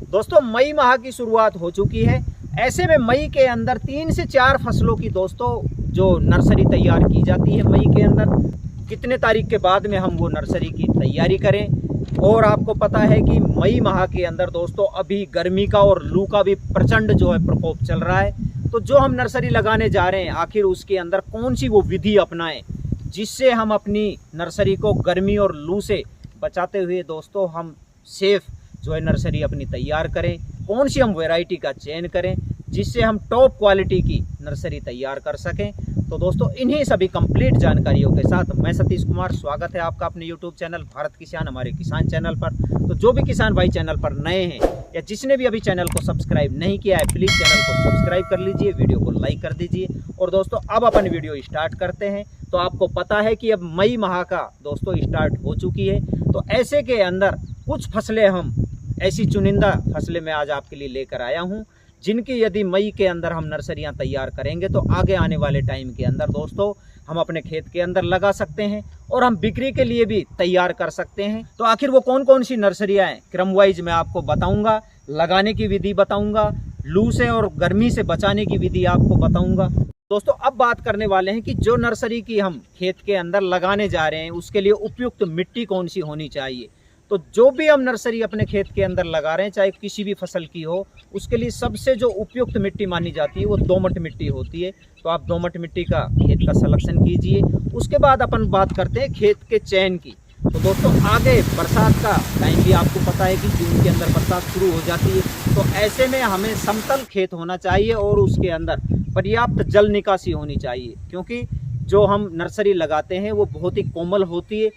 दोस्तों मई माह की शुरुआत हो चुकी है। ऐसे में मई के अंदर 3 से 4 फसलों की दोस्तों जो नर्सरी तैयार की जाती है। मई के अंदर कितने तारीख के बाद में हम वो नर्सरी की तैयारी करें। और आपको पता है कि मई माह के अंदर दोस्तों अभी गर्मी का और लू का भी प्रचंड जो है प्रकोप चल रहा है। तो जो हम नर्सरी लगाने जा रहे हैं आखिर उसके अंदर कौन सी वो विधि अपनाएं जिससे हम अपनी नर्सरी को गर्मी और लू से बचाते हुए दोस्तों हम सेफ जो है नर्सरी अपनी तैयार करें। कौन सी हम वैरायटी का चयन करें जिससे हम टॉप क्वालिटी की नर्सरी तैयार कर सकें। तो दोस्तों इन्हीं सभी कंप्लीट जानकारियों के साथ मैं सतीश कुमार, स्वागत है आपका अपने यूट्यूब चैनल भारत किसान, हमारे किसान चैनल पर। तो जो भी किसान भाई चैनल पर नए हैं या जिसने भी अभी चैनल को सब्सक्राइब नहीं किया है प्लीज़ चैनल को सब्सक्राइब कर लीजिए, वीडियो को लाइक कर दीजिए। और दोस्तों अब अपन वीडियो स्टार्ट करते हैं। तो आपको पता है कि अब मई माह का दोस्तों स्टार्ट हो चुकी है। तो ऐसे के अंदर कुछ फसलें हम ऐसी चुनिंदा फसलें मैं आज आपके लिए लेकर आया हूं जिनकी यदि मई के अंदर हम नर्सरियां तैयार करेंगे तो आगे आने वाले टाइम के अंदर दोस्तों हम अपने खेत के अंदर लगा सकते हैं और हम बिक्री के लिए भी तैयार कर सकते हैं। तो आखिर वो कौन कौन सी नर्सरियां हैं क्रम वाइज मैं आपको बताऊंगा, लगाने की विधि बताऊंगा, लू से और गर्मी से बचाने की विधि आपको बताऊंगा। दोस्तों अब बात करने वाले हैं कि जो नर्सरी की हम खेत के अंदर लगाने जा रहे हैं उसके लिए उपयुक्त मिट्टी कौन सी होनी चाहिए। तो जो भी हम नर्सरी अपने खेत के अंदर लगा रहे हैं चाहे किसी भी फसल की हो उसके लिए सबसे जो उपयुक्त मिट्टी मानी जाती है वो दोमट मिट्टी होती है। तो आप दोमट मिट्टी का खेत का सिलेक्शन कीजिए। उसके बाद अपन बात करते हैं खेत के चयन की। तो दोस्तों आगे बरसात का टाइम भी आपको पता है कि जून के अंदर बरसात शुरू हो जाती है। तो ऐसे में हमें समतल खेत होना चाहिए और उसके अंदर पर्याप्त जल निकासी होनी चाहिए, क्योंकि जो हम नर्सरी लगाते हैं वो बहुत ही कोमल होती है,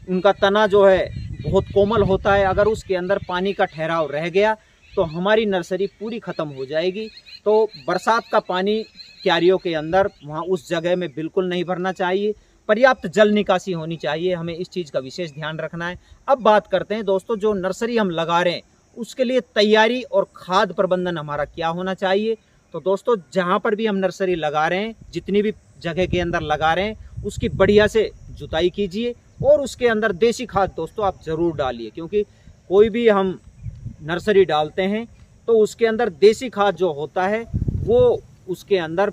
उनका तना जो है बहुत कोमल होता है। अगर उसके अंदर पानी का ठहराव रह गया तो हमारी नर्सरी पूरी ख़त्म हो जाएगी। तो बरसात का पानी क्यारियों के अंदर वहाँ उस जगह में बिल्कुल नहीं भरना चाहिए, पर्याप्त जल निकासी होनी चाहिए, हमें इस चीज़ का विशेष ध्यान रखना है। अब बात करते हैं दोस्तों जो नर्सरी हम लगा रहे हैं उसके लिए तैयारी और खाद प्रबंधन हमारा क्या होना चाहिए। तो दोस्तों जहाँ पर भी हम नर्सरी लगा रहे हैं, जितनी भी जगह के अंदर लगा रहे हैं उसकी बढ़िया से जुताई कीजिए और उसके अंदर देसी खाद दोस्तों आप ज़रूर डालिए, क्योंकि कोई भी हम नर्सरी डालते हैं तो उसके अंदर देसी खाद जो होता है वो उसके अंदर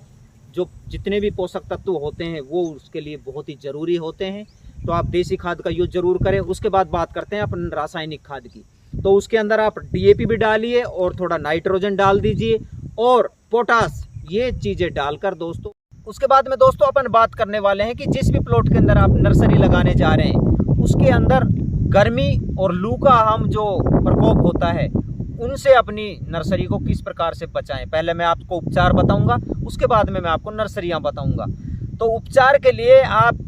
जो जितने भी पोषक तत्व होते हैं वो उसके लिए बहुत ही ज़रूरी होते हैं। तो आप देसी खाद का यूज ज़रूर करें। उसके बाद बात करते हैं अपन रासायनिक खाद की। तो उसके अंदर आप DAP भी डालिए और थोड़ा नाइट्रोजन डाल दीजिए और पोटास, ये चीज़ें डालकर दोस्तों उसके बाद में दोस्तों अपन बात करने वाले हैं कि जिस भी प्लॉट के अंदर आप नर्सरी लगाने जा रहे हैं उसके अंदर गर्मी और लू का हम जो प्रकोप होता है उनसे अपनी नर्सरी को किस प्रकार से बचाएं। पहले मैं आपको उपचार बताऊंगा, उसके बाद में मैं आपको नर्सरियां बताऊंगा। तो उपचार के लिए आप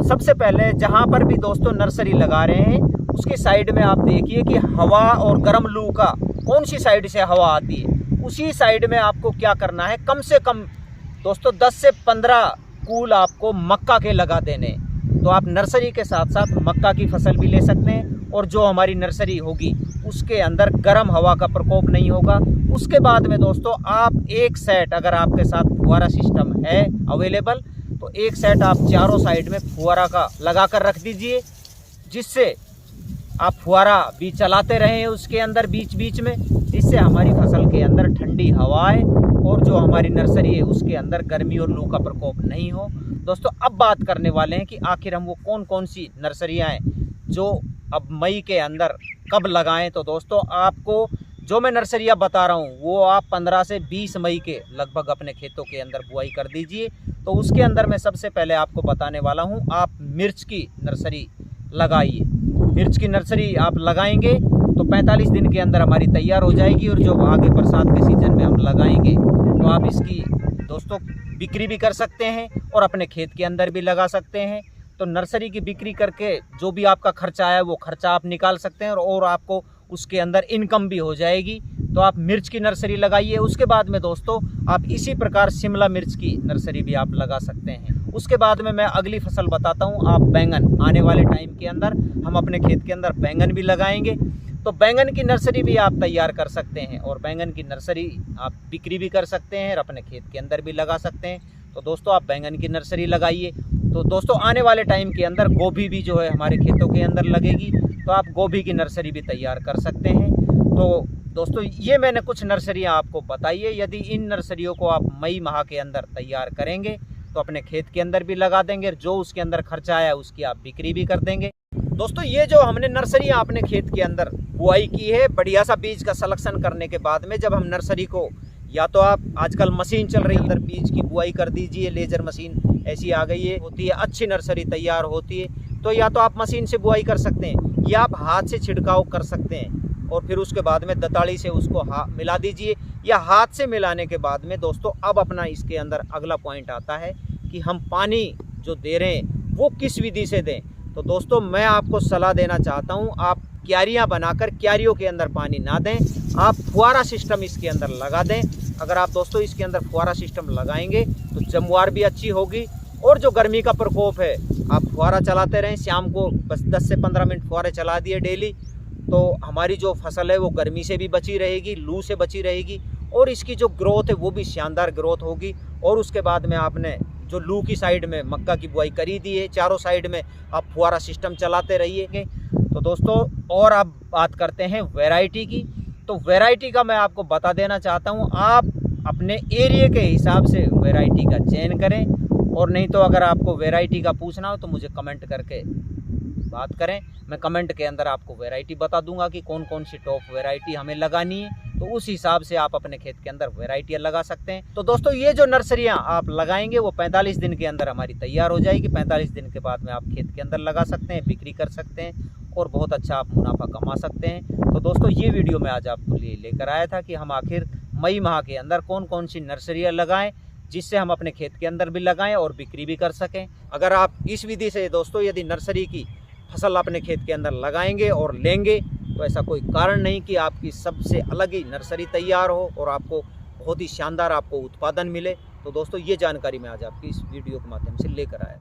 सबसे पहले जहां पर भी दोस्तों नर्सरी लगा रहे हैं उसके साइड में आप देखिए कि हवा और गर्म लू का कौन सी साइड से हवा आती है, उसी साइड में आपको क्या करना है, कम से कम दोस्तों 10 से 15 कूल आपको मक्का के लगा देने। तो आप नर्सरी के साथ साथ मक्का की फसल भी ले सकते हैं और जो हमारी नर्सरी होगी उसके अंदर गर्म हवा का प्रकोप नहीं होगा। उसके बाद में दोस्तों आप एक सेट, अगर आपके साथ फुहारा सिस्टम है अवेलेबल तो एक सेट आप चारों साइड में फुहारा का लगा कर रख दीजिए, जिससे आप फुहारा भी चलाते रहें उसके अंदर बीच बीच में, जिससे हमारी फसल के अंदर ठंडी हवाएं और जो हमारी नर्सरी है उसके अंदर गर्मी और लू का प्रकोप नहीं हो। दोस्तों अब बात करने वाले हैं कि आखिर हम वो कौन कौन सी नर्सरियां हैं जो अब मई के अंदर कब लगाएं। तो दोस्तों आपको जो मैं नर्सरियां बता रहा हूं वो आप 15 से 20 मई के लगभग अपने खेतों के अंदर बुआई कर दीजिए। तो उसके अंदर मैं सबसे पहले आपको बताने वाला हूँ, आप मिर्च की नर्सरी लगाइए। मिर्च की नर्सरी आप लगाएंगे तो 45 दिन के अंदर हमारी तैयार हो जाएगी और जो आगे बरसात के सीजन में हम लगाएंगे तो आप इसकी दोस्तों बिक्री भी कर सकते हैं और अपने खेत के अंदर भी लगा सकते हैं। तो नर्सरी की बिक्री करके जो भी आपका खर्चा आया वो खर्चा आप निकाल सकते हैं और आपको उसके अंदर इनकम भी हो जाएगी। तो आप मिर्च की नर्सरी लगाइए। उसके बाद में दोस्तों आप इसी प्रकार शिमला मिर्च की नर्सरी भी आप लगा सकते हैं। उसके बाद में मैं अगली फसल बताता हूँ, आप बैंगन, आने वाले टाइम के अंदर हम अपने खेत के अंदर बैंगन भी लगाएंगे। तो बैंगन की नर्सरी भी आप तैयार कर सकते हैं और बैंगन की नर्सरी आप बिक्री भी कर सकते हैं और अपने खेत के अंदर भी लगा सकते हैं। तो दोस्तों आप बैंगन की नर्सरी लगाइए। तो दोस्तों आने वाले टाइम के अंदर गोभी भी जो है हमारे खेतों के अंदर लगेगी, तो आप गोभी की नर्सरी भी तैयार कर सकते हैं। तो दोस्तों ये मैंने कुछ नर्सरियाँ आपको बताई है। यदि इन नर्सरियों को आप मई माह के अंदर तैयार करेंगे तो अपने खेत के अंदर भी लगा देंगे, जो उसके अंदर खर्चा आया उसकी आप बिक्री भी कर देंगे। दोस्तों ये जो हमने नर्सरियाँ अपने खेत के अंदर बुआई की है, बढ़िया सा बीज का सिलेक्शन करने के बाद में जब हम नर्सरी को, या तो आप आजकल मशीन चल रही है अंदर बीज की बुआई कर दीजिए, लेजर मशीन ऐसी आ गई है, होती है, अच्छी नर्सरी तैयार होती है। तो या तो आप मशीन से बुआई कर सकते हैं या आप हाथ से छिड़काव कर सकते हैं और फिर उसके बाद में दताड़ी से उसको मिला दीजिए, या हाथ से मिलाने के बाद में दोस्तों अब अपना इसके अंदर अगला पॉइंट आता है कि हम पानी जो दे रहे हैं वो किस विधि से दें। तो दोस्तों मैं आपको सलाह देना चाहता हूँ, आप क्यारियाँ बनाकर क्यारियों के अंदर पानी ना दें, आप फुहारा सिस्टम इसके अंदर लगा दें। अगर आप दोस्तों इसके अंदर फुहारा सिस्टम लगाएंगे तो जमवार भी अच्छी होगी, और जो गर्मी का प्रकोप है आप फुहारा चलाते रहें, शाम को बस 10 से 15 मिनट फुहारे चला दिए डेली, तो हमारी जो फसल है वो गर्मी से भी बची रहेगी, लू से बची रहेगी, और इसकी जो ग्रोथ है वो भी शानदार ग्रोथ होगी। और उसके बाद में आपने जो लू की साइड में मक्का की बुआई करी दी है, चारों साइड में आप फुहारा सिस्टम चलाते रहिए। तो दोस्तों और आप बात करते हैं वैरायटी की, तो वैरायटी का मैं आपको बता देना चाहता हूँ, आप अपने एरिया के हिसाब से वैरायटी का चयन करें, और नहीं तो अगर आपको वैरायटी का पूछना हो तो मुझे कमेंट करके बात करें, मैं कमेंट के अंदर आपको वैरायटी बता दूंगा कि कौन कौन सी टॉप वैरायटी हमें लगानी है, तो उस हिसाब से आप अपने खेत के अंदर वैरायटियाँ लगा सकते हैं। तो दोस्तों ये जो नर्सरियाँ आप लगाएंगे वो 45 दिन के अंदर हमारी तैयार हो जाएगी। 45 दिन के बाद में आप खेत के अंदर लगा सकते हैं, बिक्री कर सकते हैं और बहुत अच्छा आप मुनाफा कमा सकते हैं। तो दोस्तों ये वीडियो मैं आज आपको लिए लेकर आया था कि हम आखिर मई माह के अंदर कौन कौन सी नर्सरियाँ लगाएं जिससे हम अपने खेत के अंदर भी लगाएं और बिक्री भी कर सकें। अगर आप इस विधि से दोस्तों यदि नर्सरी की फसल अपने खेत के अंदर लगाएंगे और लेंगे तो ऐसा कोई कारण नहीं कि आपकी सबसे अलग ही नर्सरी तैयार हो और आपको बहुत ही शानदार आपको उत्पादन मिले। तो दोस्तों ये जानकारी मैं आज आपकी इस वीडियो के माध्यम से लेकर आया।